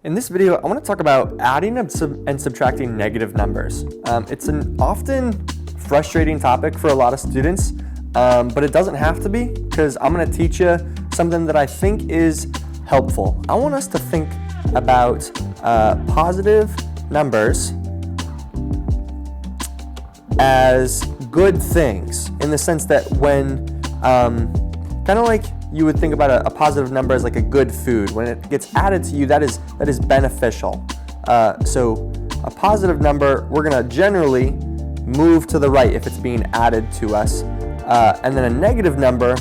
In this video, I want to talk about adding and subtracting negative numbers. It's an often frustrating topic for a lot of students, but it doesn't have to be, because I'm going to teach you something that I think is helpful. I want us to think about positive numbers as good things, in the sense that when, kind of like you would think about a positive number as like a good food. When it gets added to you, that is beneficial. So a positive number, we're gonna generally move to the right if it's being added to us. And then a negative number,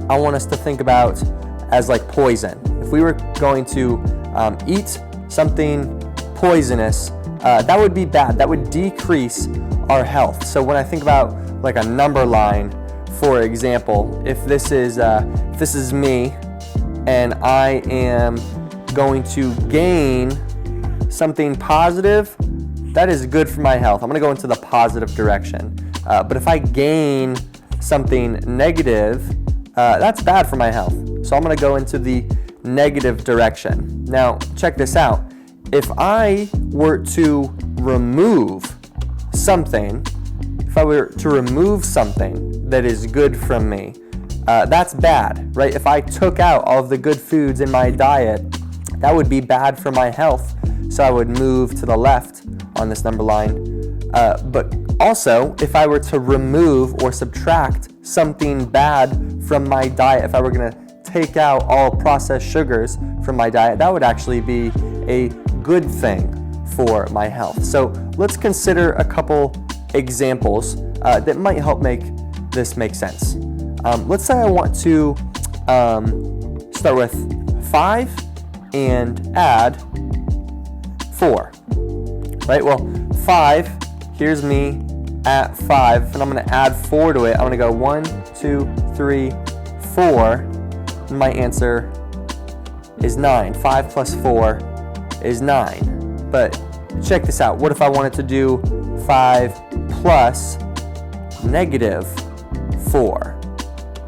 I want us to think about as like poison. If we were going to eat something poisonous, that would be bad. That would decrease our health. So when I think about like a number line, for example, if this is me and I am going to gain something positive, that is good for my health. I'm going to go into the positive direction. But if I gain something negative, that's bad for my health. So I'm going to go into the negative direction. Now, check this out. If I were to remove something, that is good from me, that's bad, right? If I took out all of the good foods in my diet, that would be bad for my health. So I would move to the left on this number line. But also, if I were to remove or subtract something bad from my diet, if I were going to take out all processed sugars from my diet, that would actually be a good thing for my health. So let's consider a couple examples that might help make this make sense. Let's say I want to start with 5 and add 4, right? Well, 5, here's me at 5, and I'm going to add 4 to it. I'm going to go 1, 2, 3, 4, and my answer is 9. 5 plus 4 is 9. But check this out. What if I wanted to do 5 plus negative 4?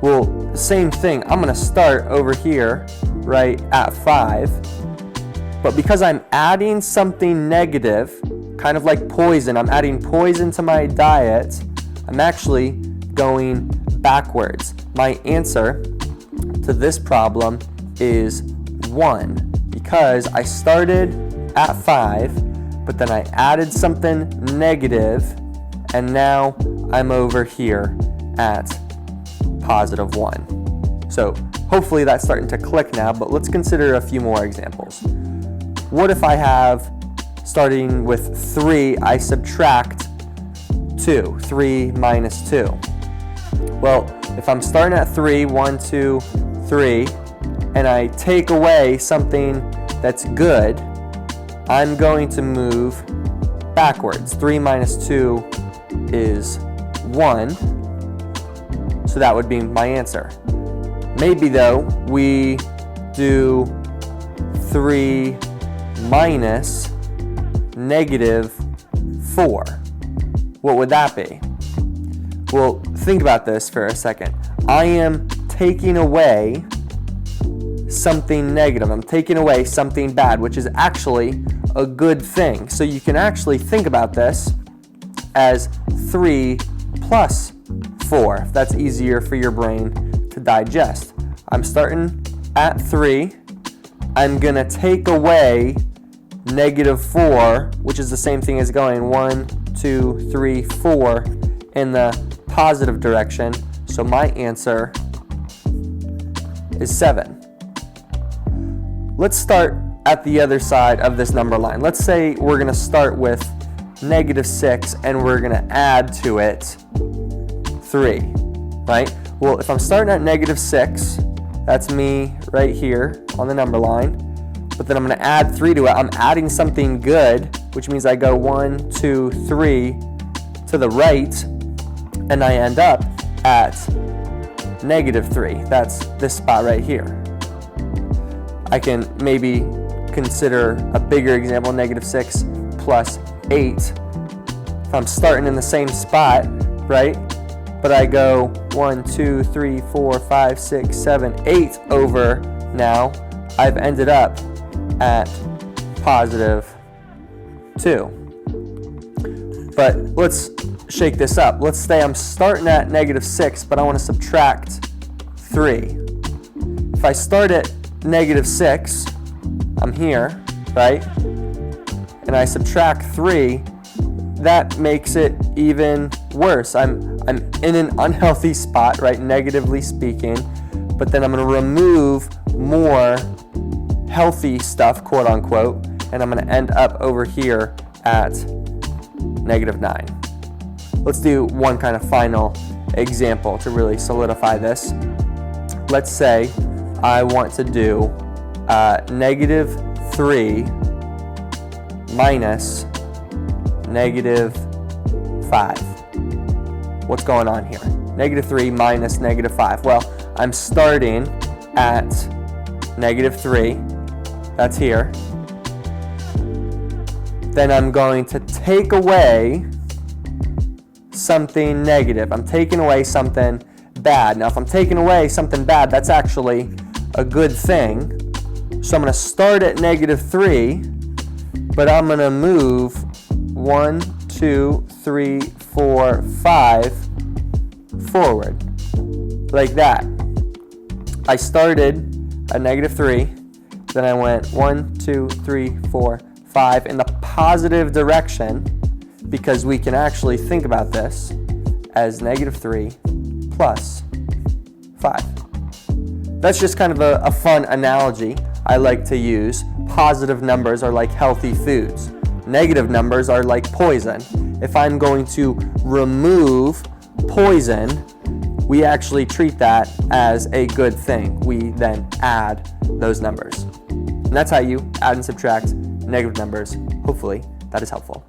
Well, same thing. I'm going to start over here, right, at 5. But because I'm adding something negative, kind of like poison, I'm adding poison to my diet, I'm actually going backwards. My answer to this problem is 1, because I started at 5, but then I added something negative, and now I'm over here at positive 1. So hopefully that's starting to click now, but let's consider a few more examples. What if I have, starting with 3, I subtract 2, 3 minus 2? Well, if I'm starting at 3, 1, 2, 3, and I take away something that's good, I'm going to move backwards. 3 minus 2 is 1, so that would be my answer. Maybe though, we do 3 minus negative 4. What would that be? Well, think about this for a second. I am taking away something negative. I'm taking away something bad, which is actually a good thing. So you can actually think about this as 3 plus 4, if that's easier for your brain to digest. I'm starting at 3. I'm going to take away negative 4, which is the same thing as going 1, 2, 3, 4 in the positive direction. So my answer is 7. Let's start at the other side of this number line. Let's say we're going to start with negative 6 and we're going to add to it 3, right? Well, if I'm starting at negative 6, that's me right here on the number line, but then I'm going to add 3 to it. I'm adding something good, which means I go 1, 2, 3 to the right, and I end up at negative 3. That's this spot right here. I can maybe consider a bigger example, negative 6 plus 8. If I'm starting in the same spot, right? But I go 1, 2, 3, 4, 5, 6, 7, 8 over now, I've ended up at positive 2. But let's shake this up. Let's say I'm starting at negative 6, but I want to subtract 3. If I start at negative 6, I'm here, right? And I subtract 3, that makes it even worse. I'm in an unhealthy spot, right, negatively speaking, but then I'm going to remove more healthy stuff, quote unquote, and I'm going to end up over here at negative 9. Let's do one kind of final example to really solidify this. Let's say I want to do negative 3 minus negative 5. What's going on here? Negative 3 minus negative 5. Well, I'm starting at negative 3. That's here. Then I'm going to take away something negative. I'm taking away something bad. Now, if I'm taking away something bad, that's actually a good thing. So I'm going to start at negative 3, but I'm going to move 1, 2, 3, 4, 5 forward, like that. I started at negative 3, then I went 1, 2, 3, 4, 5 in the positive direction, because we can actually think about this as negative 3 plus 5. That's just kind of a fun analogy I like to use. Positive numbers are like healthy foods. Negative numbers are like poison. If I'm going to remove poison, we actually treat that as a good thing. We then add those numbers. And that's how you add and subtract negative numbers. Hopefully that is helpful.